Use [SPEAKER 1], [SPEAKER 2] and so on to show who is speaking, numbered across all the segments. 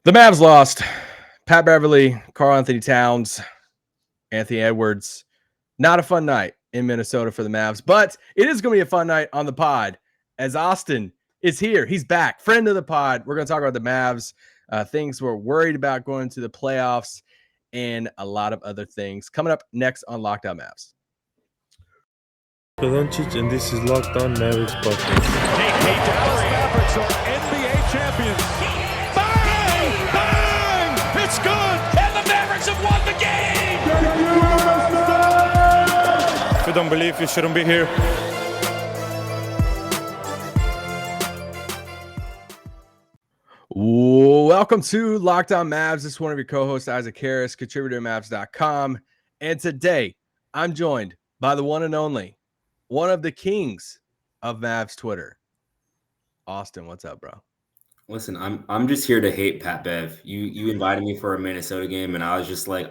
[SPEAKER 1] The Mavs lost. Pat Beverley, Karl Anthony Towns, Anthony Edwards. Not a fun night in Minnesota for the Mavs, but it is going to be a fun night on the pod as Austin is here. He's back, friend of the pod. We're going to talk about the Mavs, things we're worried about going to the playoffs, and a lot of other things coming up next on Locked On Mavs.
[SPEAKER 2] Luka Doncic, and this is Locked On Mavericks podcast.
[SPEAKER 3] Hey, Dallas Mavericks are NBA champions. Bang! Bang! It's good! And the Mavericks have won the game!
[SPEAKER 2] If you don't believe, you shouldn't be here.
[SPEAKER 1] Welcome to Locked On Mavs. This is one of your co-hosts, Isaac Harris, contributor to Mavs.com. And today, I'm joined by the one and only, one of the kings of Mavs Twitter, Austin. What's up, bro?
[SPEAKER 4] Listen, I'm just here to hate Pat Bev. You invited me for a Minnesota game, and I was just like,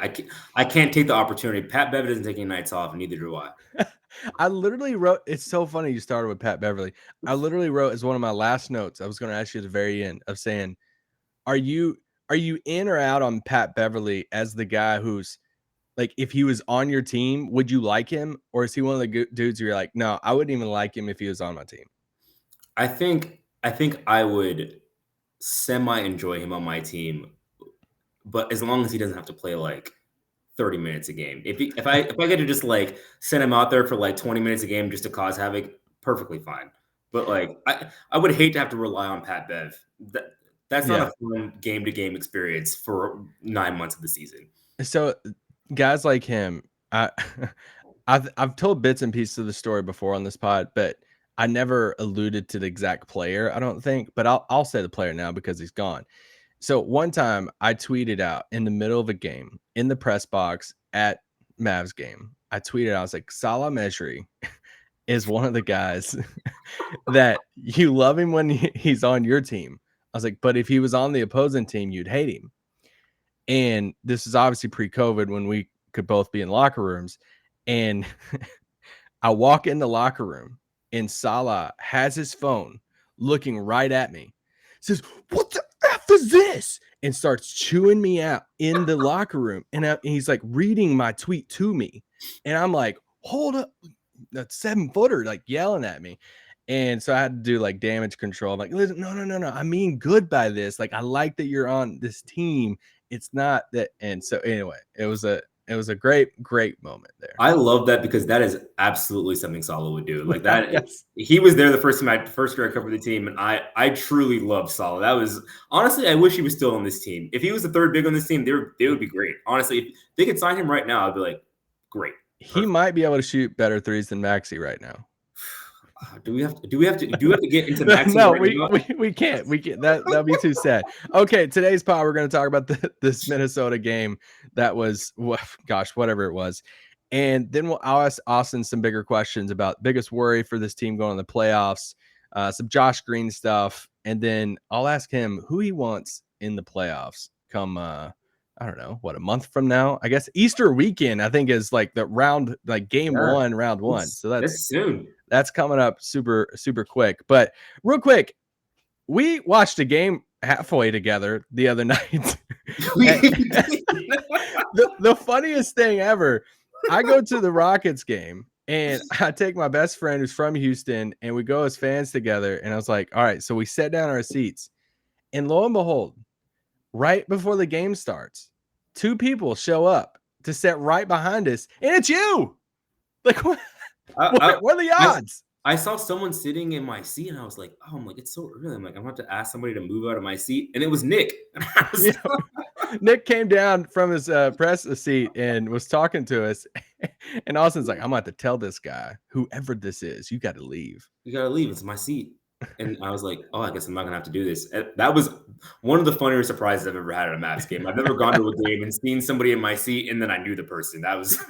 [SPEAKER 4] I can't take the opportunity. Pat Bev doesn't take any nights off, and neither do I.
[SPEAKER 1] I literally wrote, it's so funny you started with Pat Beverley. I literally wrote as one of my last notes, I was going to ask you at the very end of saying, are you in or out on Pat Beverley as the guy who's like, if he was on your team, would you like him? Or is he one of the dudes where you're like, no, I wouldn't even like him if he was on my team?
[SPEAKER 4] I think I would semi-enjoy him on my team, but as long as he doesn't have to play like 30 minutes a game. If I get to just like send him out there for like 20 minutes a game just to cause havoc, perfectly fine. But like I would hate to have to rely on Pat Bev. That's not a fun game-to-game experience for 9 months of the season.
[SPEAKER 1] So guys like him, I've told bits and pieces of the story before on this pod, but I never alluded to the exact player, I don't think, but I'll say the player now because he's gone. So one time I tweeted out in the middle of a game in the press box at Mavs game, I tweeted, I was like, Salah Mejri is one of the guys that you love him when he's on your team. I was like, but if he was on the opposing team, you'd hate him. And this is obviously pre-COVID when we could both be in locker rooms. And I walk in the locker room and Salah has his phone looking right at me. Says, what the F is this? And starts chewing me out in the locker room. And he's like reading my tweet to me. And I'm like, hold up, that 7-footer, like yelling at me. And so I had to do like damage control. I'm like, listen, no. I mean good by this. Like, I like that you're on this team. It's not that. And so anyway, it was a great moment there.
[SPEAKER 4] I love that because that is absolutely something Salah would do. Like that,
[SPEAKER 1] Yes.
[SPEAKER 4] He was there the first year I covered the team, and I truly love Salah. That was honestly, I wish he was still on this team. If he was the third big on this team, they would be great. Honestly, if they could sign him right now, I'd be like, great.
[SPEAKER 1] He might be able to shoot better threes than Maxey right now.
[SPEAKER 4] Do we have to get into Maxey?
[SPEAKER 1] No,
[SPEAKER 4] right
[SPEAKER 1] we can't. That'd be too sad. Okay, today's pod, we're going to talk about this Minnesota game that was, whatever it was. And then I'll ask Austin some bigger questions about biggest worry for this team going to the playoffs, some Josh Green stuff, and then I'll ask him who he wants in the playoffs come I don't know, a month from now? I guess Easter weekend, I think, is like the round, like game one, round one. So that's
[SPEAKER 4] soon.
[SPEAKER 1] That's coming up super, super quick. But real quick, we watched a game halfway together the other night. the funniest thing ever, I go to the Rockets game and I take my best friend who's from Houston and we go as fans together. And I was like, all right, so we sat down our seats and lo and behold, right before the game starts, 2 people show up to sit right behind us and it's you. Like, what are the odds?
[SPEAKER 4] I saw someone sitting in my seat and I was like, oh, I'm like, it's so early. I'm like, I'm going to have to ask somebody to move out of my seat. And it was Nick.
[SPEAKER 1] Nick came down from his press seat and was talking to us. And Austin's like, I'm going to have to tell this guy, whoever this is, you got to leave.
[SPEAKER 4] You got to leave. It's my seat. And I was like, oh, I guess I'm not going to have to do this. That was one of the funnier surprises I've ever had at a Mavs game. I've never gone to a game and seen somebody in my seat and then I knew the person. That was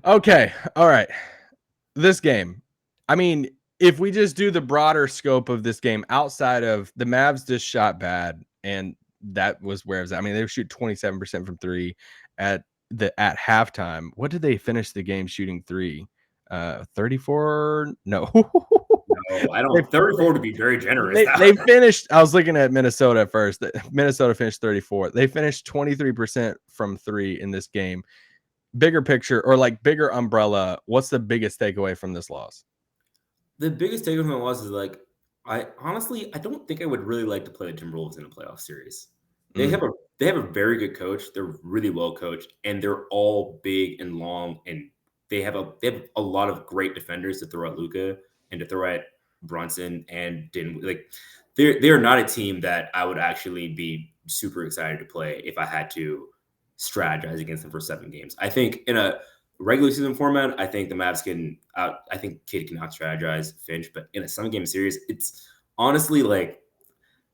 [SPEAKER 1] okay. All right. This game. I mean, if we just do the broader scope of this game outside of the Mavs just shot bad, and that was where it was. I mean, they shoot 27% from 3 at halftime. What did they finish the game shooting 3? 34? No.
[SPEAKER 4] Oh, I don't. 34 to be very generous.
[SPEAKER 1] They finished. I was looking at Minnesota at first. Minnesota finished 34. They finished 23% from 3 in this game. Bigger picture, or like bigger umbrella, what's the biggest takeaway from this loss?
[SPEAKER 4] The biggest takeaway from the loss is like, I honestly, I don't think I would really like to play the Timberwolves in a playoff series. They have a very good coach. They're really well coached, and they're all big and long, and they have a lot of great defenders to throw at Luka and to throw at Brunson and Din. Like they're not a team that I would actually be super excited to play if I had to strategize against them for 7 games. I think in a regular season format, I think the Mavs can I think Kid can out strategize Finch, but in a 7-game series, it's honestly like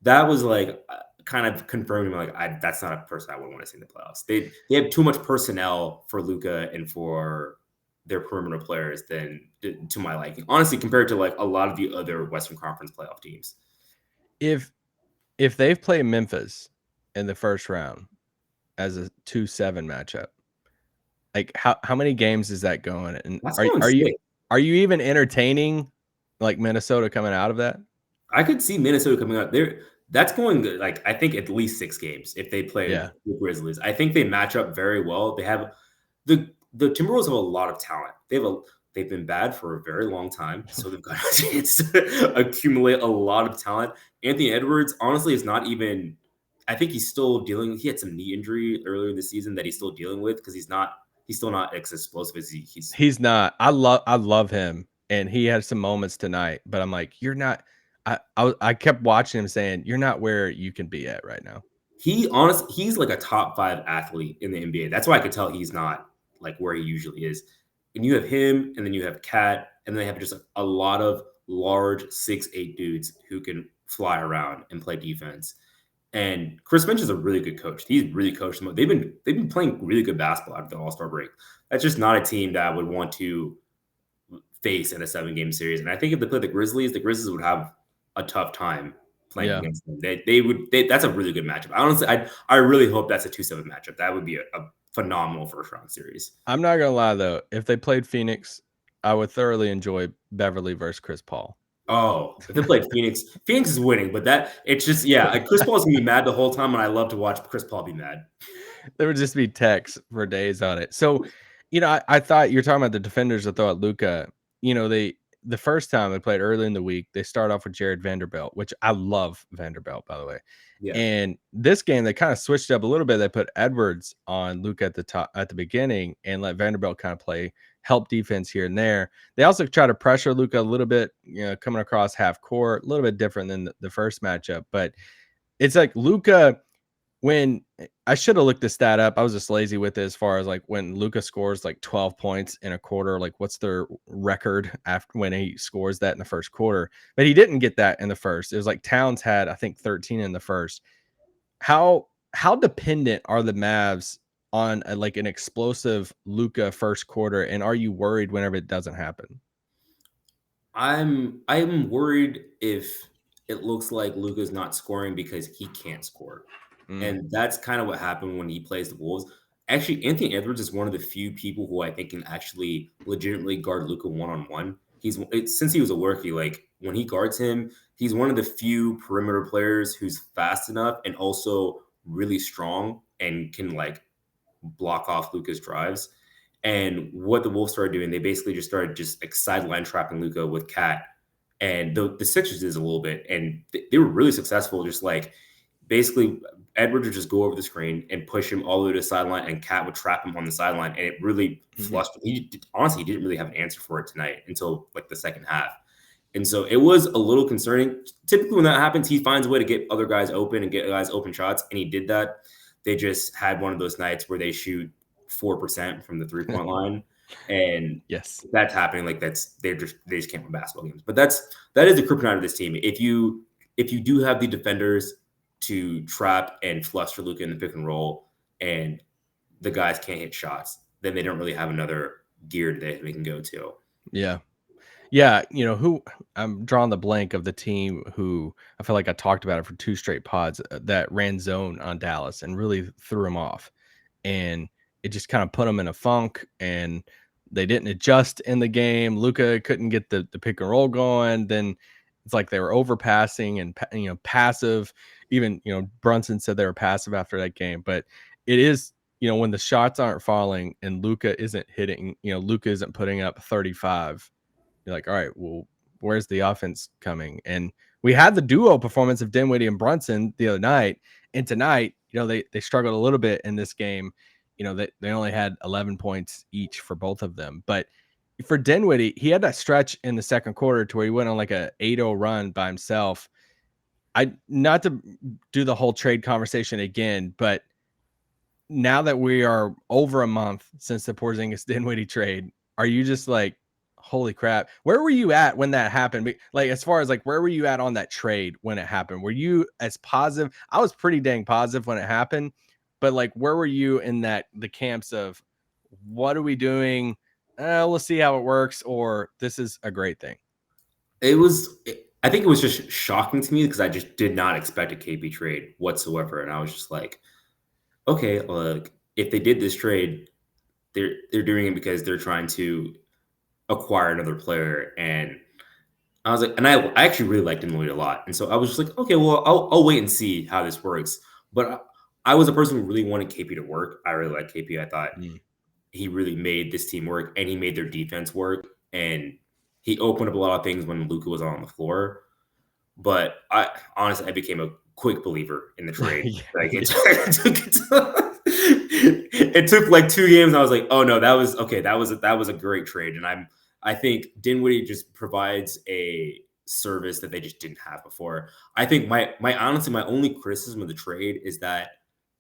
[SPEAKER 4] that was like kind of confirming like that's not a person I would want to see in the playoffs. They have too much personnel for Luka and for their perimeter players than to my liking. Honestly, compared to like a lot of the other Western Conference playoff teams.
[SPEAKER 1] If they've played Memphis in the first round as a 2-7 matchup, like how many games is that going? And
[SPEAKER 4] That's
[SPEAKER 1] are
[SPEAKER 4] going
[SPEAKER 1] are you
[SPEAKER 4] sick.
[SPEAKER 1] are you even entertaining like Minnesota coming out of that?
[SPEAKER 4] I could see Minnesota coming out there. That's going good. Like I think at least 6 games if they play
[SPEAKER 1] Yeah.
[SPEAKER 4] the Grizzlies. I think they match up very well. They have the Timberwolves have a lot of talent. They've been bad for a very long time, so they've got a chance to accumulate a lot of talent. Anthony Edwards, honestly, is not even. I think he's still dealing. He had some knee injury earlier in the season that he's still dealing with because he's still not as explosive as he's.
[SPEAKER 1] He's not. I love him, and he had some moments tonight, but I'm like, you're not. I kept watching him saying, you're not where you can be at right now.
[SPEAKER 4] He's like a top 5 athlete in the NBA. That's why I could tell he's not like where he usually is. And you have him, and then you have Cat, and then they have just a lot of large 6'8" dudes who can fly around and play defense. And Chris Finch is a really good coach. He's really coached them. They've been playing really good basketball after the All-Star break. That's just not a team that I would want to face in a 7-game series. And I think if they play the Grizzlies would have a tough time playing against them. That's a really good matchup. Honestly, I really hope that's a 2-7 matchup. That would be a phenomenal first round series.
[SPEAKER 1] I'm not gonna lie though, if they played Phoenix, I would thoroughly enjoy Beverley versus Chris Paul.
[SPEAKER 4] Oh, if they played Phoenix is winning, but it's just like Chris Paul's gonna be mad the whole time, and I love to watch Chris Paul be mad.
[SPEAKER 1] There would just be texts for days on it. So, I thought you're talking about the defenders that throw at Luka. The first time they played early in the week, they start off with Jared Vanderbilt, which I love Vanderbilt, by the way.
[SPEAKER 4] Yeah.
[SPEAKER 1] And this game, they kind of switched up a little bit. They put Edwards on Luka at the top at the beginning and let Vanderbilt kind of play help defense here and there. They also try to pressure Luka a little bit, coming across half court, a little bit different than the first matchup. But it's like Luka, when I should have looked the stat up, I was just lazy with it as far as like when Luka scores like 12 points in a quarter, like what's their record after when he scores that in the first quarter? But he didn't get that in the first. It was like Towns had, I think, 13 in the first. How dependent are the Mavs on like an explosive Luka first quarter, and are you worried whenever it doesn't happen?
[SPEAKER 4] I'm worried if it looks like Luka's not scoring because he can't score. And that's kind of what happened when he plays the Wolves. Actually, Anthony Edwards is one of the few people who I think can actually legitimately guard Luka one-on-one. Since he was a rookie, like when he guards him, he's one of the few perimeter players who's fast enough and also really strong and can like block off Luka's drives. And what the Wolves started doing, they basically just started like sideline trapping Luka with Cat. And the Sixers did a little bit, and they were really successful. Just like basically Edwards would just go over the screen and push him all the way to the sideline, and Cat would trap him on the sideline, and it really flushed. Honestly, he didn't really have an answer for it tonight until like the second half. And so it was a little concerning. Typically when that happens, he finds a way to get other guys open and get guys open shots, and he did that. They just had one of those nights where they shoot 4% from the 3-point line. And
[SPEAKER 1] yes,
[SPEAKER 4] that's happening. Like they just can't win basketball games. But that is the kryptonite of this team. If you do have the defenders to trap and fluster Luka in the pick and roll, and the guys can't hit shots, then they don't really have another gear that they can go to.
[SPEAKER 1] Yeah. Who I'm drawing the blank of the team who I feel like I talked about it for 2 straight pods that ran zone on Dallas and really threw him off, and it just kind of put them in a funk. And they didn't adjust in the game. Luka couldn't get the pick and roll going. Then it's like they were overpassing and passive. Even Brunson said they were passive after that game. But it is when the shots aren't falling and Luka isn't hitting, Luka isn't putting up 35. You're like, all right, well, where's the offense coming? And we had the duo performance of Dinwiddie and Brunson the other night, and tonight, they struggled a little bit in this game. They only had 11 points each for both of them. But for Dinwiddie, he had that stretch in the second quarter to where he went on like a 8-0 run by himself. Not to do the whole trade conversation again, but now that we are over a month since the Porzingis Dinwiddie trade, are you just like, holy crap? Where were you at when that happened? Like, as far as like, where were you at on that trade when it happened? Were you as positive? I was pretty dang positive when it happened, but like, where were you in the camps of what are we doing? We'll see how it works, or this is a great thing.
[SPEAKER 4] I think it was just shocking to me because I just did not expect a KP trade whatsoever. And I was just like, okay, look, if they did this trade, they're doing it because they're trying to acquire another player. And I was like, and I actually really liked Dinwiddie a lot. And so I was just like, okay, well, I'll wait and see how this works. But I was a person who really wanted KP to work. I really liked KP. I thought he really made this team work, and he made their defense work. And he opened up a lot of things when Luka was on the floor. But I became a quick believer in the trade. It took like 2 games. And I was like, oh no, that was a great trade. And I think Dinwiddie just provides a service that they just didn't have before. I think my only criticism of the trade is that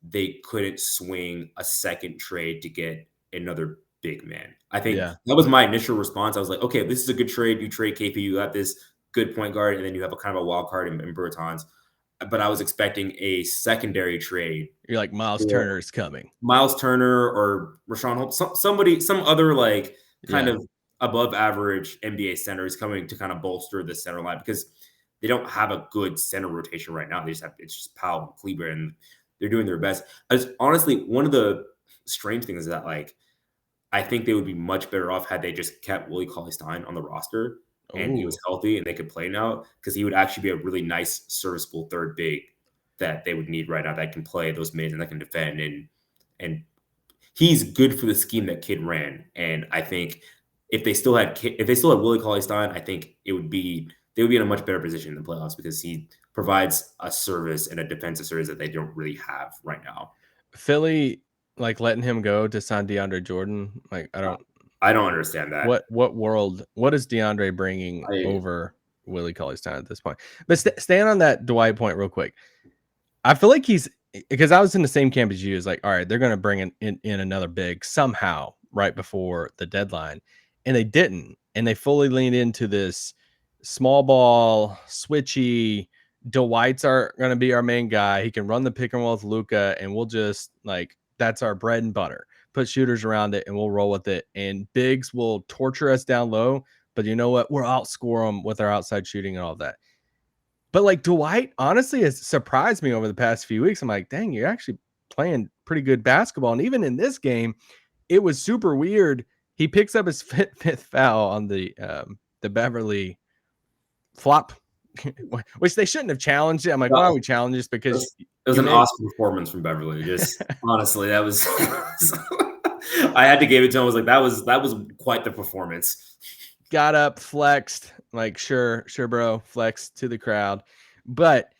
[SPEAKER 4] they couldn't swing a second trade to get another big man. I think that was my initial response. I was like, okay, this is a good trade. You trade KP, you got this good point guard, and then you have a kind of a wild card in Bertans. But I was expecting a secondary trade.
[SPEAKER 1] You're like, Miles Turner is coming.
[SPEAKER 4] Miles Turner or Rashawn Holmes, some other like kind of above average NBA center is coming to kind of bolster the center line because they don't have a good center rotation right now. It's just Powell and Kleber, and they're doing their best. Honestly, one of the strange things is that like I think they would be much better off had they just kept Willie Cauley-Stein on the roster. And he was healthy and they could play now because he would actually be a really nice, serviceable third big that they would need right now that can play those mids and that can defend. And he's good for the scheme that Kidd ran. And I think if they still had Willie Cauley-Stein, I think they would be in a much better position in the playoffs because he provides a service and a defensive service that they don't really have right now.
[SPEAKER 1] Philly, like letting him go to sign DeAndre Jordan, like I don't
[SPEAKER 4] understand that.
[SPEAKER 1] What is DeAndre bringing over Willie Cauley-Stein at this point? But staying on that Dwight point real quick, I feel like because I was in the same camp as you. Is like, all right, they're going to bring in another big somehow right before the deadline, and they didn't, and they fully leaned into this small ball switchy. Dwight's are going to be our main guy. He can run the pick and roll with Luka, and we'll just like that's our bread and butter. Put shooters around it and we'll roll with it. And bigs will torture us down low, but you know what? We'll outscore them with our outside shooting and all that. But like Dwight, honestly, has surprised me over the past few weeks. I'm like, dang, you're actually playing pretty good basketball. And even in this game, it was super weird. He picks up his fifth foul on the Beverley flop, which they shouldn't have challenged it. I'm like, why don't we challenge this? Because
[SPEAKER 4] it was an awesome performance from Beverley. Just honestly, that was. I had to give it to him. I was like, that was quite the performance.
[SPEAKER 1] Got up, flexed, like sure, bro, flexed to the crowd. But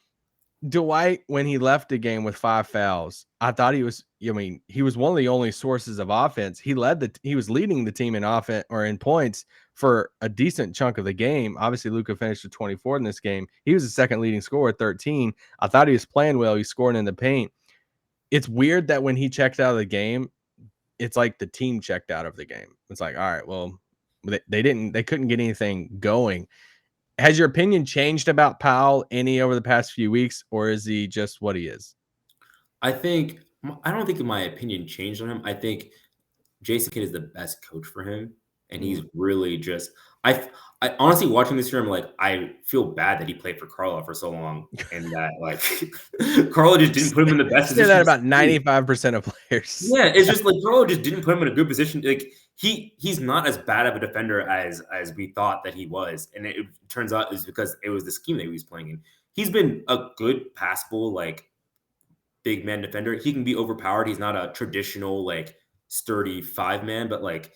[SPEAKER 1] Dwight, when he left the game with 5 fouls, I thought he was. I mean, he was one of the only sources of offense. He was leading the team in offense or in points for a decent chunk of the game. Obviously, Luka finished with 24 in this game. He was the second leading scorer at 13. I thought he was playing well. He scored in the paint. It's weird that when he checked out of the game, it's like the team checked out of the game. It's like, all right, well, they couldn't get anything going. Has your opinion changed about Powell any over the past few weeks, or is he just what he is?
[SPEAKER 4] I don't think my opinion changed on him. I think Jason Kidd is the best coach for him. and he's really just I honestly watching this year, I'm like, I feel bad that he played for Carlo for so long, and that like Carlo just didn't put him in the best
[SPEAKER 1] Say
[SPEAKER 4] position
[SPEAKER 1] that
[SPEAKER 4] to
[SPEAKER 1] about
[SPEAKER 4] succeed.
[SPEAKER 1] 95% of players.
[SPEAKER 4] Yeah, it's just like Carlo just didn't put him in a good position. Like he's not as bad of a defender as we thought that he was, and it turns out is because it was the scheme that he was playing in. He's been a good passable like big man defender. He can be overpowered. He's not a traditional like sturdy 5-man, but like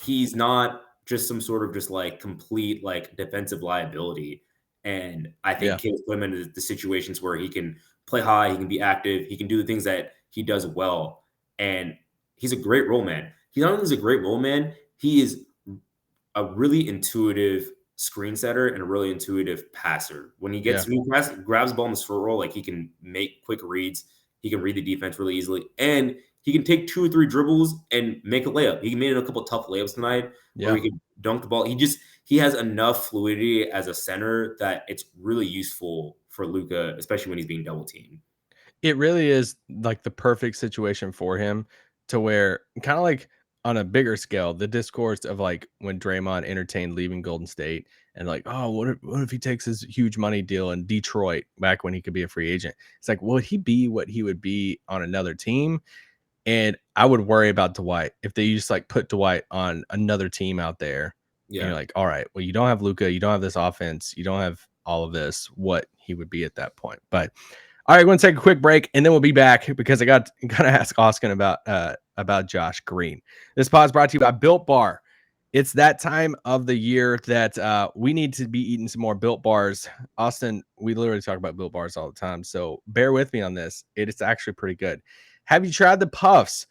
[SPEAKER 4] he's not just some sort of just like complete like defensive liability. And I think
[SPEAKER 1] Yeah.
[SPEAKER 4] Kale's put him into the situations where he can play high, he can be active, he can do the things that he does well. And he's a great role man. He not only is a great role man, he is a really intuitive screen setter and a really intuitive passer. When he gets grabs the ball in the short roll, like he can make quick reads, he can read the defense really easily, and he can take 2 or 3 dribbles and make a layup. He made a couple tough layups tonight where he could dunk the ball. He has enough fluidity as a center that it's really useful for Luka, especially when he's being double teamed.
[SPEAKER 1] It really is like the perfect situation for him to where kind of like on a bigger scale, the discourse of like when Draymond entertained leaving Golden State and like, oh, what if he takes his huge money deal in Detroit back when he could be a free agent? It's like, would he be what he would be on another team? And I would worry about Dwight if they just like put Dwight on another team out there. And you're like, all right, well, you don't have Luka, you don't have this offense, you don't have all of this, what he would be at that point. But all right, we're going to take a quick break, and then we'll be back because I got to ask Austin about Josh Green. This pod is brought to you by Built Bar. It's that time of the year that we need to be eating some more Built Bars. Austin, we literally talk about Built Bars all the time, so bear with me on this. It's actually pretty good. Have you tried the Puffs?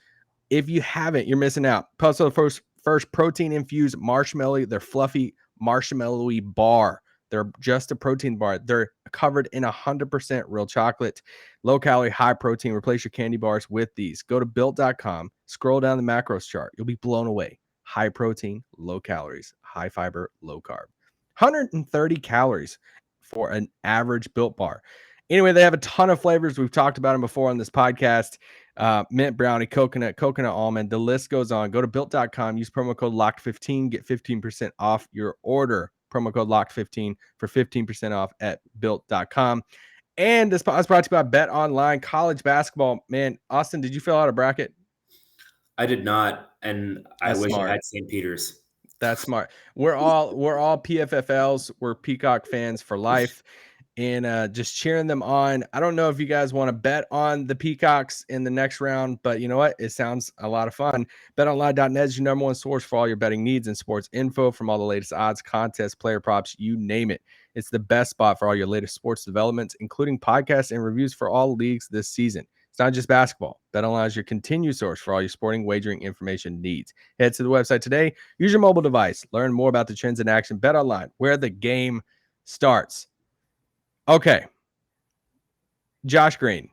[SPEAKER 1] If you haven't, you're missing out. Puffs are the first protein-infused marshmallow. They're fluffy, marshmallowy bar. They're just a protein bar. They're covered in 100% real chocolate, low calorie, high protein. Replace your candy bars with these. Go to built.com, scroll down the macros chart. You'll be blown away. High protein, low calories, high fiber, low carb. 130 calories for an average Built bar. Anyway, they have a ton of flavors. We've talked about them before on this podcast. Mint brownie, coconut almond. The list goes on. Go to built.com. Use promo code LOCKED15. Get 15% off your order. Promo code LOCKED15 for 15% off at built.com. And this podcast is brought to you by Bet Online College Basketball. Man, Austin, did you fill out a bracket?
[SPEAKER 4] I did not, and I wish I had St. Peter's.
[SPEAKER 1] That's smart. We're all PFFLs. We're Peacock fans for life. And just cheering them on. I don't know if you guys want to bet on the Peacocks in the next round, but you know what? It sounds a lot of fun. BetOnline.net is your number one source for all your betting needs and sports info, from all the latest odds, contests, player props, you name it. It's the best spot for all your latest sports developments, including podcasts and reviews for all leagues this season. It's not just basketball. BetOnline is your continued source for all your sporting wagering information needs. Head to the website today. Use your mobile device. Learn more about the trends in action. BetOnline, where the game starts. Okay. Josh Green.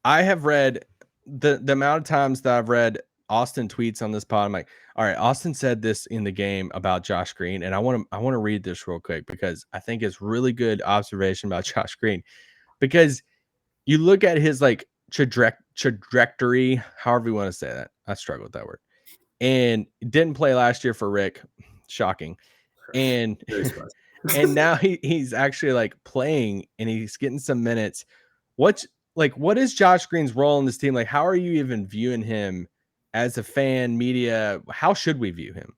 [SPEAKER 1] I have read the amount of times that I've read Austin tweets on this pod. I'm like, all right, Austin said this in the game about Josh Green. And I want to read this real quick because I think it's really good observation about Josh Green. Because you look at his like trajectory, however you want to say that. I struggle with that word. And didn't play last year for Rick. Shocking. And and now he's actually like playing and he's getting some minutes. What is Josh Green's role in this team? Like, how are you even viewing him as a fan, media? How should we view him?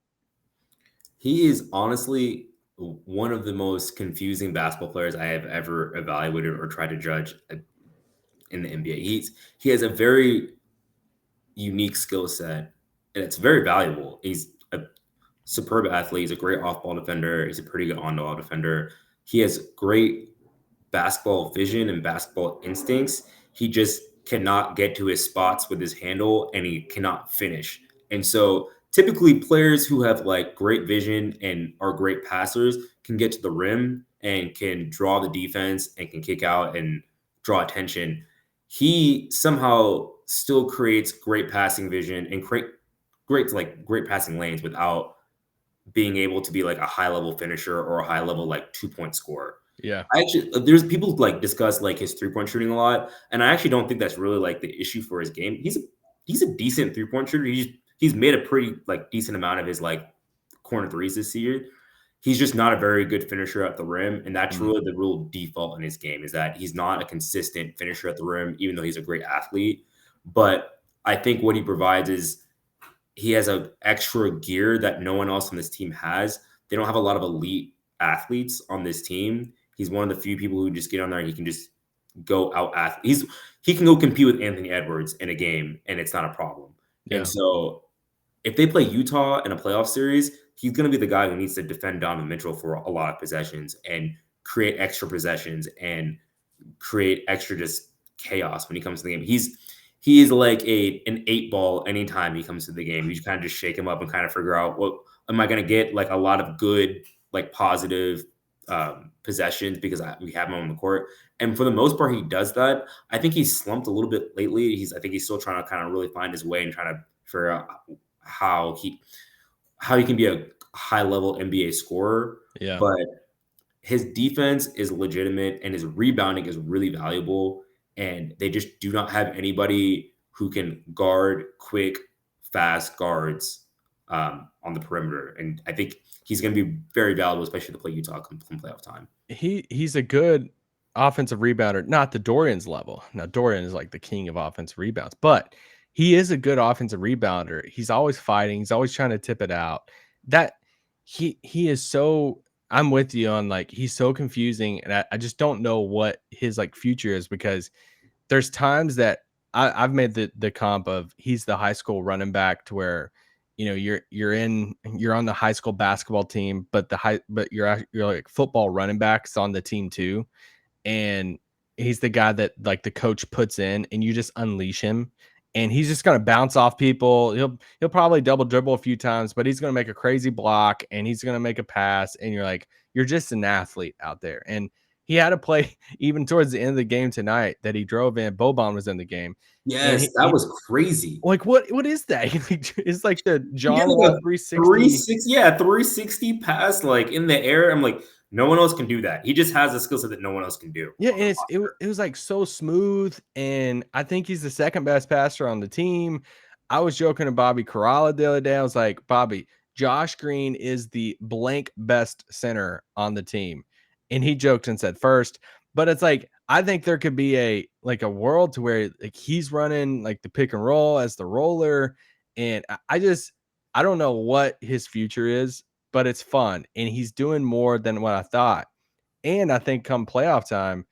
[SPEAKER 4] He is honestly one of the most confusing basketball players I have ever evaluated or tried to judge in the NBA. He has a very unique skill set, and it's very valuable. He's a superb athlete. He's a great off-ball defender. He's a pretty good on-ball defender. He has great basketball vision and basketball instincts. He just cannot get to his spots with his handle, and he cannot finish. And so typically players who have like great vision and are great passers can get to the rim and can draw the defense and can kick out and draw attention. He somehow still creates great passing vision and great passing lanes without being able to be like a high level finisher or a high level like 2-point scorer.
[SPEAKER 1] Yeah.
[SPEAKER 4] There's people like discuss like his 3-point shooting a lot, and I actually don't think that's really like the issue for his game. He's a decent 3-point shooter. He's made a pretty like decent amount of his like corner threes this year. He's just not a very good finisher at the rim, and that's
[SPEAKER 1] Mm.
[SPEAKER 4] really the real default in his game is that he's not a consistent finisher at the rim, even though he's a great athlete. But I think what he provides is he has an extra gear that no one else on this team has. They don't have a lot of elite athletes on this team. He's one of the few people who just get on there and he can just go out athlete. He can go compete with Anthony Edwards in a game, and it's not a problem.
[SPEAKER 1] Yeah.
[SPEAKER 4] And so if they play Utah in a playoff series, he's going to be the guy who needs to defend Donovan Mitchell for a lot of possessions and create extra possessions and create extra just chaos when he comes to the game. He is like an 8-ball anytime he comes to the game. You kind of just shake him up and kind of figure out what am I going to get, like a lot of good, like positive possessions because we have him on the court. And for the most part, he does that. I think he's slumped a little bit lately. I think he's still trying to kind of really find his way and trying to figure out how he can be a high level NBA scorer.
[SPEAKER 1] Yeah.
[SPEAKER 4] But his defense is legitimate and his rebounding is really valuable. And they just do not have anybody who can guard quick, fast guards on the perimeter. And I think he's going to be very valuable, especially to play Utah come playoff time.
[SPEAKER 1] He's a good offensive rebounder, not the Dorian's level. Now Dorian is like the king of offensive rebounds, but he is a good offensive rebounder. He's always fighting. He's always trying to tip it out. That he is so. I'm with you on like he's so confusing, and I just don't know what his like future is because there's times that I've made the comp of he's the high school running back to where you know you're on the high school basketball team, but you're like football running backs on the team too, and he's the guy that like the coach puts in, and you just unleash him, and he's just gonna bounce off people. He'll probably double dribble a few times, but he's gonna make a crazy block and he's gonna make a pass, and you're like you're just an athlete out there. And he had a play even towards the end of the game tonight that he drove in. Boban was in the game.
[SPEAKER 4] Yes, that was crazy.
[SPEAKER 1] Like what is that? It's like the John
[SPEAKER 4] Wall
[SPEAKER 1] 360.
[SPEAKER 4] 360 pass like in the air. I'm like, no one else can do that. He just has a skill set that no one else can do.
[SPEAKER 1] Yeah, and it was like so smooth, and I think he's the second best passer on the team. I was joking to Bobby Corrala the other day. I was like, Bobby, Josh Green is the blank best center on the team. And he joked and said first, but it's like I think there could be a world to where like he's running like the pick and roll as the roller, and I don't know what his future is, but it's fun and he's doing more than what I thought. And I think come playoff time,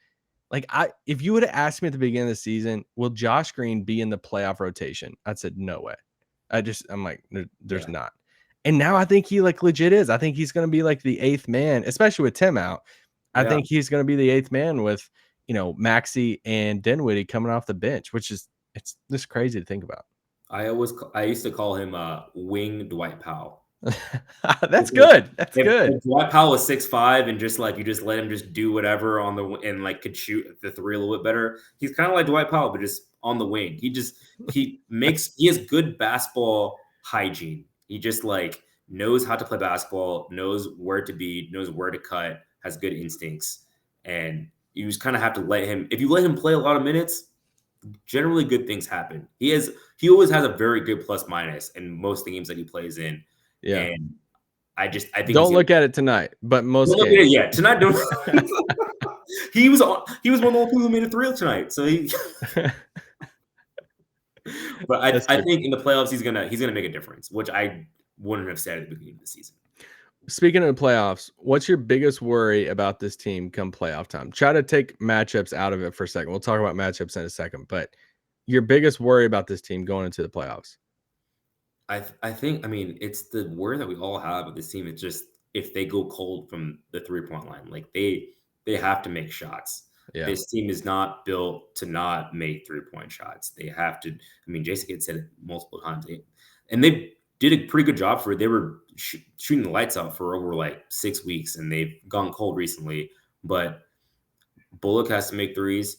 [SPEAKER 1] like if you would have asked me at the beginning of the season, will Josh Green be in the playoff rotation? I said no way. I'm like there's not. And now I think he like legit is. I think he's going to be like the 8th man, especially with Tim out. I think he's going to be the 8th man with, you know, Maxey and Dinwiddie coming off the bench, which is it's just crazy to think about.
[SPEAKER 4] I used to call him wing Dwight Powell.
[SPEAKER 1] That's good. That's good.
[SPEAKER 4] If Dwight Powell was 6'5" and just like you just let him just do whatever on the and like could shoot the three a little bit better. He's kind of like Dwight Powell, but just on the wing. He has good basketball hygiene. He just like knows how to play basketball, knows where to be, knows where to cut, has good instincts. And you just kind of have to let him, if you let him play a lot of minutes, generally good things happen. He always has a very good plus minus in most of the games that he plays in.
[SPEAKER 1] Yeah.
[SPEAKER 4] And I think
[SPEAKER 1] don't look at it tonight, but most games.
[SPEAKER 4] Yeah, tonight don't. he was one of the only people who made a three tonight. So but I think in the playoffs he's gonna make a difference, which I wouldn't have said at the beginning of the season.
[SPEAKER 1] Speaking of the playoffs, what's your biggest worry about this team come playoff time? Try to take matchups out of it for a second. We'll talk about matchups in a second, but your biggest worry about this team going into the playoffs?
[SPEAKER 4] I think, I mean, it's the worry that we all have with this team. It's just if they go cold from the 3-point line, like they have to make shots. Yeah. This team is not built to not make 3-point shots. They have to. I mean, Jason Kidd said it multiple times, and they did a pretty good job for it. They were shooting the lights out for over like 6 weeks, and they've gone cold recently. But Bullock has to make threes.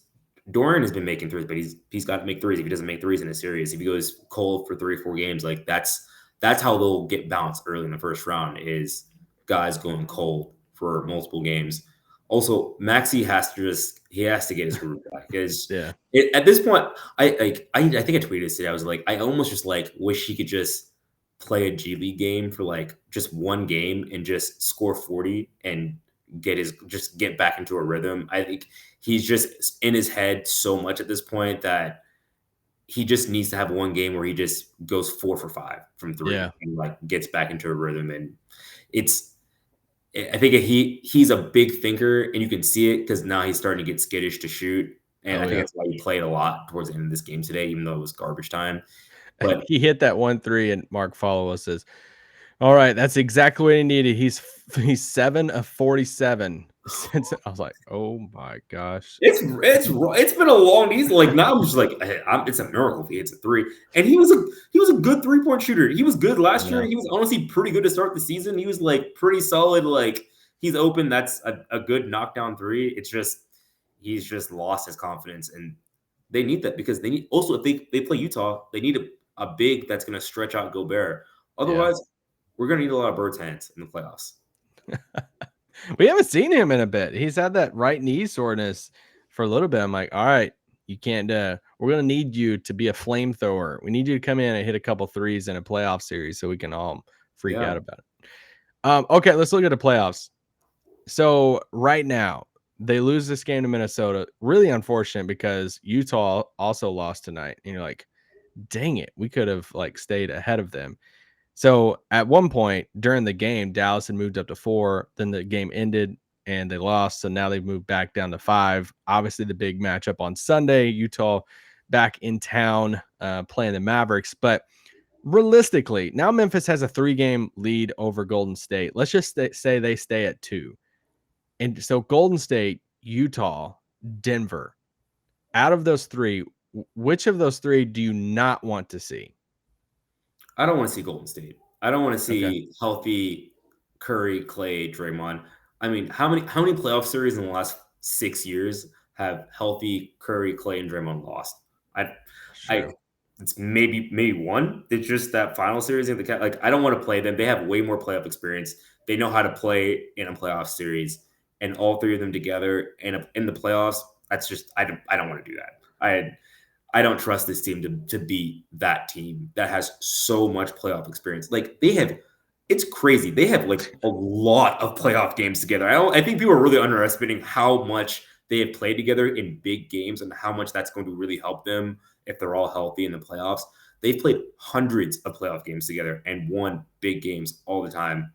[SPEAKER 4] Dorian has been making threes, but he's got to make threes. If he doesn't make threes in a series, if he goes cold for 3 or 4 games, like that's how they'll get bounced early in the first round is guys going cold for multiple games. Also, Maxey has to get his groove back because at this point, I think I tweeted this today. I was like, I almost just like wish he could just play a G League game for like just one game and just score 40 and get back into a rhythm. I think he's just in his head so much at this point that he just needs to have one game where he just goes 4 for 5 from 3
[SPEAKER 1] Yeah.
[SPEAKER 4] and like gets back into a rhythm. And I think he's a big thinker, and you can see it because now he's starting to get skittish to shoot. And I think that's why he played a lot towards the end of this game today, even though it was garbage time. But
[SPEAKER 1] He hit that 1-3, and Mark Follow says, "All right, that's exactly what he needed. He's 7 of 47 since." I was like, "Oh my gosh!"
[SPEAKER 4] it's been a long. He's like now. I'm just like it's a miracle if he hits a 3. And he was a good 3-point shooter. He was good last year. He was honestly pretty good to start the season. He was like pretty solid. Like he's open. That's a good knockdown 3. It's just he's just lost his confidence, and they need that because they need also if they play Utah, they need a big that's going to stretch out Gobert. Otherwise, we're going to need a lot of Bird's hands in the playoffs.
[SPEAKER 1] We haven't seen him in a bit. He's had that right knee soreness for a little bit. I'm like, all right, you can't. We're going to need you to be a flamethrower. We need you to come in and hit a couple threes in a playoff series so we can all freak out about it. Okay, let's look at the playoffs. So right now, they lose this game to Minnesota. Really unfortunate because Utah also lost tonight. And you're like, dang it, we could have like stayed ahead of them. So at one point during the game, Dallas had moved up to 4. Then the game ended and they lost. So now they've moved back down to 5. Obviously, the big matchup on Sunday, Utah back in town playing the Mavericks. But realistically, now Memphis has a 3-game lead over Golden State. Let's just say they stay at 2. And so Golden State, Utah, Denver, out of those 3, which of those 3 do you not want to see?
[SPEAKER 4] I don't want to see Golden State. I don't want to see healthy Curry, Clay, Draymond. I mean, how many playoff series in the last 6 years have healthy Curry, Clay, and Draymond lost? It's maybe one. It's just that final series in the like I don't want to play them. They have way more playoff experience. They know how to play in a playoff series, and all 3 of them together and in the playoffs. That's just I don't want to do that. I don't trust this team to beat that team that has so much playoff experience. Like it's crazy. They have like a lot of playoff games together. I think people are really underestimating how much they have played together in big games and how much that's going to really help them if they're all healthy in the playoffs. They've played hundreds of playoff games together and won big games all the time.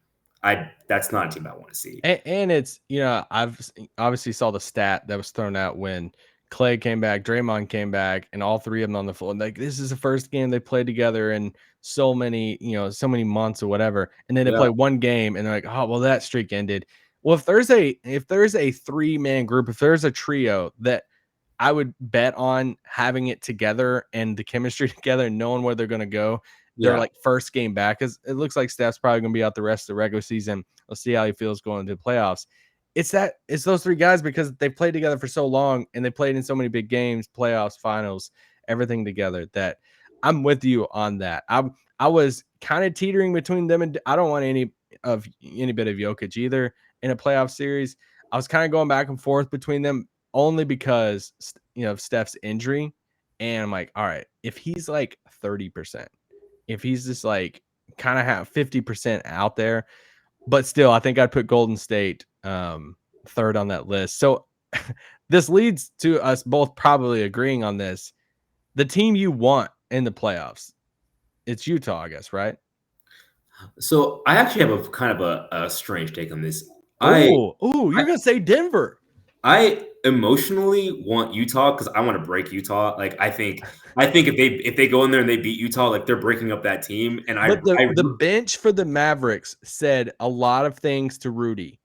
[SPEAKER 4] That's not a team I want to see.
[SPEAKER 1] And it's, I've obviously saw the stat that was thrown out when Clay came back, Draymond came back, and all 3 of them on the floor. Like, this is the first game they played together in so many months or whatever. And then they play one game and they're like, oh, well, that streak ended. Well, if there's a 3-man group, if there's a trio that I would bet on having it together and the chemistry together and knowing where they're going to go, their like first game back, because it looks like Steph's probably going to be out the rest of the regular season. Let's see how he feels going into the playoffs. It's those 3 guys because they've played together for so long and they played in so many big games, playoffs, finals, everything together, that I'm with you on that. I was kind of teetering between them, and I don't want any bit of Jokic either in a playoff series. I was kind of going back and forth between them only because of Steph's injury. And I'm like, all right, if he's like 30%, if he's just like kind of have 50% out there, but still, I think I'd put Golden State 3rd on that list. So this leads to us both probably agreeing on this. The team you want in the playoffs, it's Utah, I guess, right?
[SPEAKER 4] So I actually have a kind of a strange take on this.
[SPEAKER 1] You're gonna say Denver.
[SPEAKER 4] I emotionally want Utah because I want to break Utah. Like I think if they go in there and they beat Utah, like they're breaking up that team. And
[SPEAKER 1] the bench for the Mavericks said a lot of things to Rudy,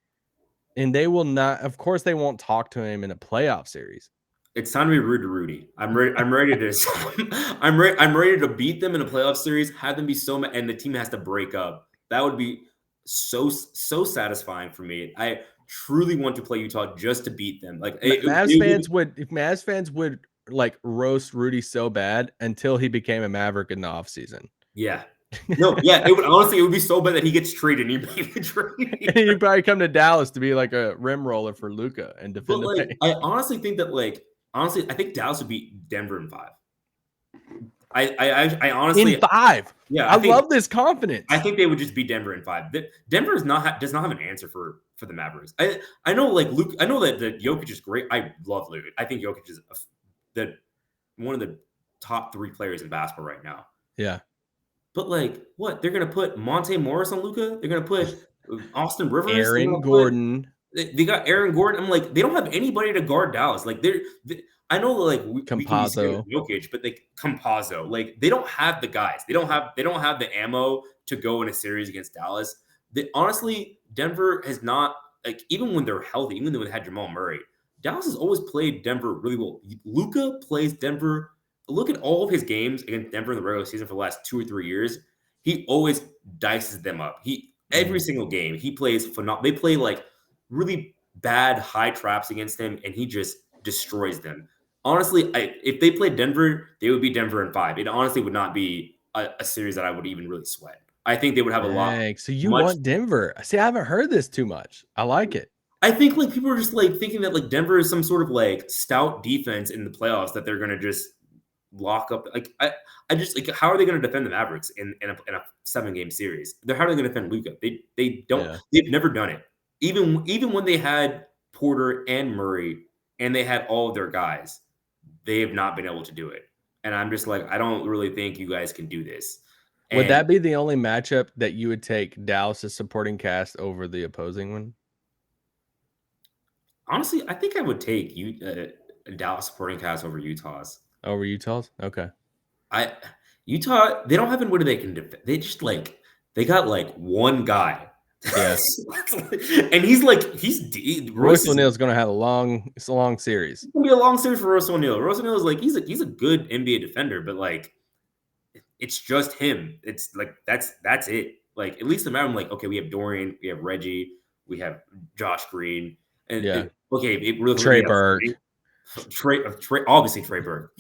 [SPEAKER 1] and they will not. Of course, they won't talk to him in a playoff series.
[SPEAKER 4] It's time to be rude to Rudy. I'm ready. I'm ready to. I'm ready to beat them in a playoff series. Have them be so mad, and the team has to break up. That would be so satisfying for me. I truly want to play Utah just to beat them. Like
[SPEAKER 1] Mavs fans would like roast Rudy so bad until he became a Maverick in the offseason.
[SPEAKER 4] Yeah. No, yeah, it would be so bad that he gets traded and he made the trade.
[SPEAKER 1] And he'd probably come to Dallas to be like a rim roller for Luka and defend the paint.
[SPEAKER 4] I honestly think that I think Dallas would beat Denver in 5. I honestly
[SPEAKER 1] in 5.
[SPEAKER 4] yeah,
[SPEAKER 1] I love this confidence.
[SPEAKER 4] I think they would just beat Denver in 5. Denver does not have an answer for the Mavericks. I know like Luke. I know that Jokic is great. I love Luka. I think Jokic is one of the top 3 players in basketball right now.
[SPEAKER 1] Yeah.
[SPEAKER 4] But like, what? They're gonna put Monte Morris on Luka. They're gonna put Austin Rivers.
[SPEAKER 1] Aaron Gordon.
[SPEAKER 4] They got Aaron Gordon. I'm like, they don't have anybody to guard Dallas. Like I know like we can be scared of Jokic, but like Campazzo, like they don't have the guys. They don't have the ammo to go in a series against Dallas. Honestly, Denver has not, like, even when they're healthy, even though they had Jamal Murray, Dallas has always played Denver really well. Luka plays Denver. Look at all of his games against Denver in the regular season for the last 2 or 3 years. He always dices them up. Every single game he plays phenomenal. They play like really bad high traps against him, and he just destroys them. Honestly, if they played Denver, they would be Denver in 5. It honestly would not be a series that I would even really sweat. I think they would have a lot.
[SPEAKER 1] So you want Denver? See, I haven't heard this too much. I like it.
[SPEAKER 4] I think like people are just like thinking that like Denver is some sort of like stout defense in the playoffs that they're gonna just lock up. Like I just like, how are they going to defend the Mavericks in a 7-game series? How are they going to defend Luka? They don't. Yeah. They've never done it. Even when they had Porter and Murray and they had all of their guys, they have not been able to do it. And I'm just like, I don't really think you guys can do this.
[SPEAKER 1] Would that be the only matchup that you would take Dallas' supporting cast over the opposing one?
[SPEAKER 4] Honestly, I think I would take Dallas supporting cast over Utah's.
[SPEAKER 1] Over Utah's? Okay.
[SPEAKER 4] Utah, they don't have anybody they can defend. They just like they got like one guy.
[SPEAKER 1] Yeah.
[SPEAKER 4] And he's
[SPEAKER 1] Royce O'Neal's gonna have a long series.
[SPEAKER 4] It's gonna be a long series for Royce O'Neal. Royce O'Neal is like he's a good NBA defender, but like it's just him. It's like that's it. Like at least the Mavericks, like, okay, we have Dorian, we have Reggie, we have Josh Green, and
[SPEAKER 1] Trey Burke.
[SPEAKER 4] Obviously Trey Burke.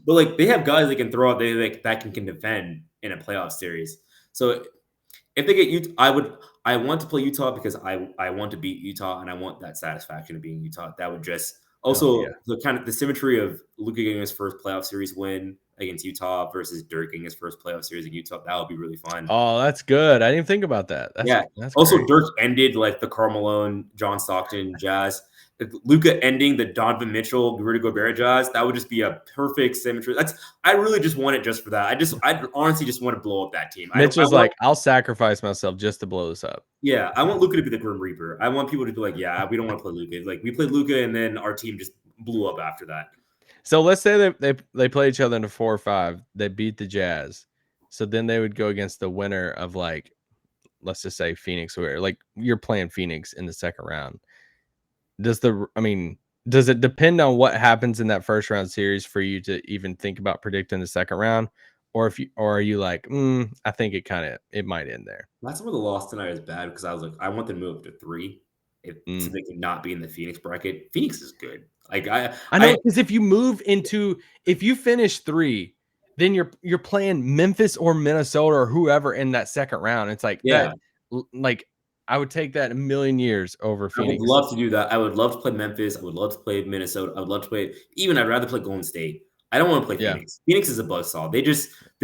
[SPEAKER 4] But like they have guys they can throw out that can defend in a playoff series. So if they get Utah, I want to play Utah because I want to beat Utah and I want that satisfaction of being Utah. That would just also the kind of the symmetry of Luka getting his first playoff series win against Utah versus Dirk getting his first playoff series in Utah. That would be really fun.
[SPEAKER 1] Oh, that's good. I didn't think about that. That's
[SPEAKER 4] also
[SPEAKER 1] great.
[SPEAKER 4] Dirk ended like the Karl Malone, John Stockton Jazz. Luka ending the Donovan Mitchell, Rudy Gobert Jazz. That would just be a perfect symmetry. I really just want it just for that. I honestly just want to blow up that team.
[SPEAKER 1] Mitchell's I'll sacrifice myself just to blow this up.
[SPEAKER 4] Yeah, I want Luka to be the Grim Reaper. I want people to be like, yeah, we don't want to play Luka. Like we played Luka and then our team just blew up after that.
[SPEAKER 1] So let's say they play each other in a 4 or 5. They beat the Jazz. So then they would go against the winner of like, let's just say Phoenix, where like you're playing Phoenix in the second round. Does it depend on what happens in that first round series for you to even think about predicting the second round? Or are you like, I think it might end there.
[SPEAKER 4] That's where the loss tonight is bad because I was like, I want them to move to 3 so they can not be in the Phoenix bracket. Phoenix is good. Like I
[SPEAKER 1] know, because if you finish 3, then you're playing Memphis or Minnesota or whoever in that second round. It's like like I would take that a million years over Phoenix.
[SPEAKER 4] I would love to do that. I would love to play Memphis. I would love to play Minnesota. I would love to play I'd rather play Golden State. I don't want to play Phoenix. Phoenix is a buzzsaw. They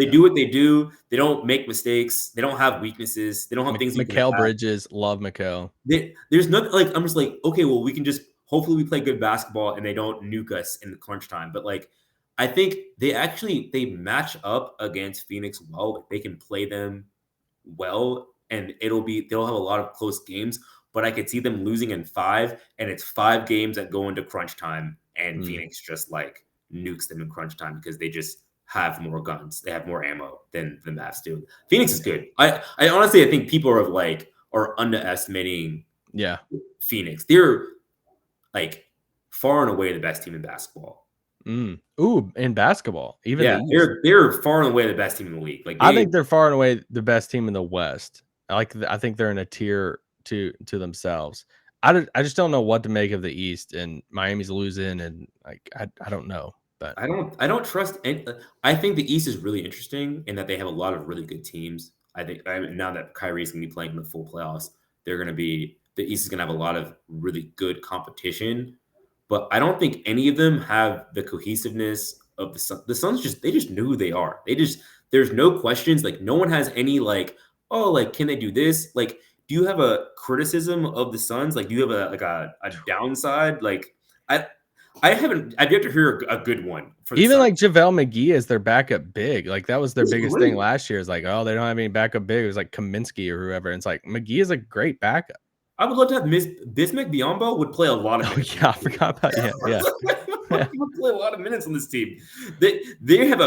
[SPEAKER 4] do what they do. They don't make mistakes. They don't have weaknesses. They don't have things.
[SPEAKER 1] Mikal Bridges, love Mikal.
[SPEAKER 4] There's nothing like I'm just like, okay, well, we can just hopefully we play good basketball and they don't nuke us in the crunch time. But like I think they match up against Phoenix well. Like, they can play them well. And they'll have a lot of close games, but I could see them losing in 5, and it's 5 games that go into crunch time, and Phoenix just like nukes them in crunch time because they just have more guns, they have more ammo than the Mavs do. Phoenix is good. I honestly think people are underestimating Phoenix. They're like far and away the best team in basketball.
[SPEAKER 1] Ooh, in basketball, even
[SPEAKER 4] they're far and away the best team in the league. Like
[SPEAKER 1] I think they're far and away the best team in the West. I think they're in a tier to themselves. I just don't know what to make of the East, and Miami's losing, and like I don't know. But
[SPEAKER 4] I don't trust. I think the East is really interesting in that they have a lot of really good teams. I think now that Kyrie's going to be playing in the full playoffs, the East is going to have a lot of really good competition. But I don't think any of them have the cohesiveness of the Suns. The Suns they just know who they are. There's no questions. Like no one has any like, oh, like can they do this? Like, do you have a criticism of the Suns? Like, do you have a downside? Like, I've yet to hear a good one for the
[SPEAKER 1] Even
[SPEAKER 4] Suns.
[SPEAKER 1] like JaVale McGee as their backup big. Like that was their biggest thing last year. Is like, oh, they don't have any backup big. It was like Kaminsky or whoever. And it's like McGee is a great backup.
[SPEAKER 4] I would love to have Bismack Biyombo would play a lot of minutes.
[SPEAKER 1] Oh, yeah, I forgot about him. Yeah.
[SPEAKER 4] He would play a lot of minutes on this team. They have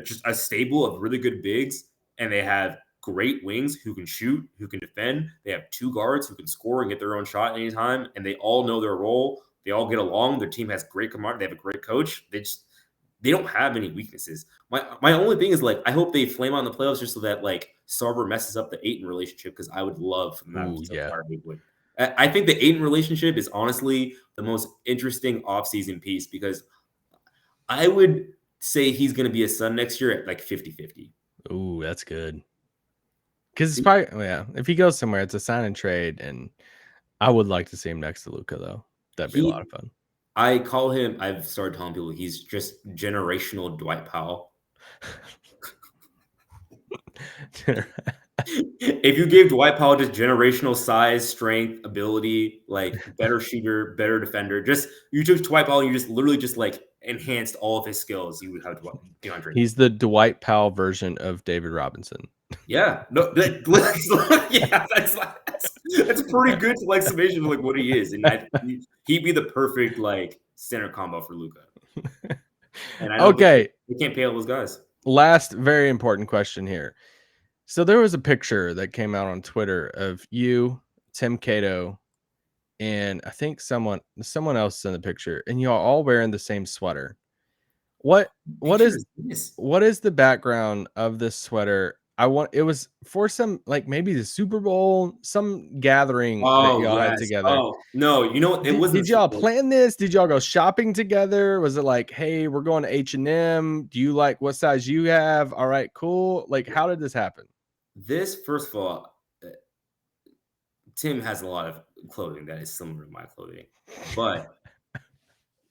[SPEAKER 4] just a stable of really good bigs, and they have great wings who can shoot, who can defend. They have 2 guards who can score and get their own shot anytime, and they all know their role. They all get along. Their team has great camaraderie. They have a great coach. They don't have any weaknesses. My only thing is like I hope they flame out in the playoffs just so that like Sarver messes up the Ayton relationship because I would love for them to acquire Haywood. I think the Ayton relationship is honestly the most interesting offseason piece because I would say he's going to be a Sun next year at like 50-50.
[SPEAKER 1] Ooh, that's good. Because it's probably if he goes somewhere, it's a sign and trade, and I would like to see him next to Luka though. That'd be a lot of fun.
[SPEAKER 4] I've started telling people he's just generational Dwight Powell. If you gave Dwight Powell just generational size, strength, ability, like better shooter, better defender, you took Dwight Powell and you just literally just like enhanced all of his skills, you would have DeAndre.
[SPEAKER 1] He's the Dwight Powell version of David Robinson.
[SPEAKER 4] Yeah, no, yeah, that's pretty good like summation of like what he is, and he'd be the perfect like center combo for Luka. And I don't think they can't pay all those guys.
[SPEAKER 1] Last very important question here. So there was a picture that came out on Twitter of you, Tim Cato, and I think someone else in the picture, and y'all all wearing the same sweater. What is the background of this sweater? It was for some like maybe the Super Bowl, some gathering that y'all had together.
[SPEAKER 4] Oh no, you know it wasn't.
[SPEAKER 1] Did y'all plan this? Did y'all go shopping together? Was it like, hey, we're going to H&M? Do you like what size you have? All right, cool. Like, how did this happen?
[SPEAKER 4] This, first of all, Tim has a lot of clothing that is similar to my clothing, but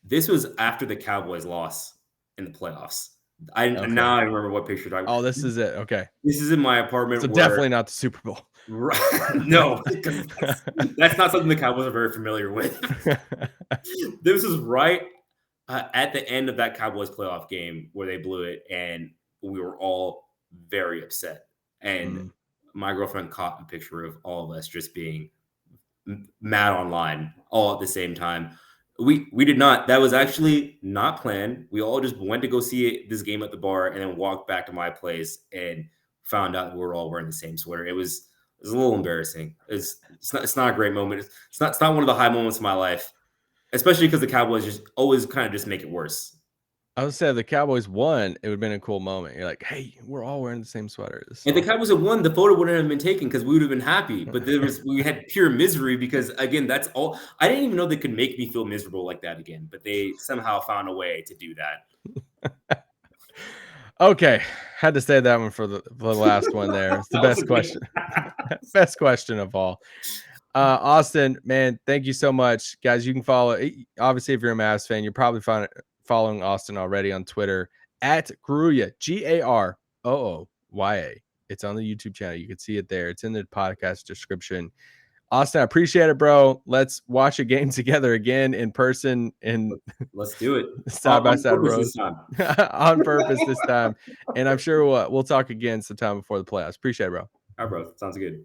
[SPEAKER 4] this was after the Cowboys loss in the playoffs. Now I remember what picture you're talking about.
[SPEAKER 1] Oh, this is it. Okay.
[SPEAKER 4] This is in my apartment.
[SPEAKER 1] So definitely not the Super Bowl.
[SPEAKER 4] Right. No, that's not something the Cowboys are very familiar with. This is right at the end of that Cowboys playoff game where they blew it, and we were all very upset. And my girlfriend caught a picture of all of us just being mad online all at the same time. We did not. That was actually not planned. We all just went to go see this game at the bar and then walked back to my place and found out we were all wearing the same sweater. It was a little embarrassing. It's not a great moment. It's not one of the high moments of my life, especially because the Cowboys just always kind of just make it worse.
[SPEAKER 1] I would say if the Cowboys won, it would have been a cool moment. You're like, hey, we're all wearing the same sweater.
[SPEAKER 4] If the Cowboys had won, the photo wouldn't have been taken because we would have been happy. But we had pure misery because, again, that's all. I didn't even know they could make me feel miserable like that again. But they somehow found a way to do that.
[SPEAKER 1] Okay. Had to say that one for the last one there. It's the best question. Best question of all. Austin, man, thank you so much. Guys, you can follow. Obviously, if you're a Mavs fan, you're probably following Austin already on Twitter at Ngaruiya, Garooya. It's on the YouTube channel. You can see it there. It's in the podcast description. Austin, I appreciate it, bro. Let's watch a game together again in person and
[SPEAKER 4] let's do it
[SPEAKER 1] side by side, bro. On purpose this time. And I'm sure we'll talk again sometime before the playoffs. Appreciate it, bro.
[SPEAKER 4] All right, bro. Sounds good.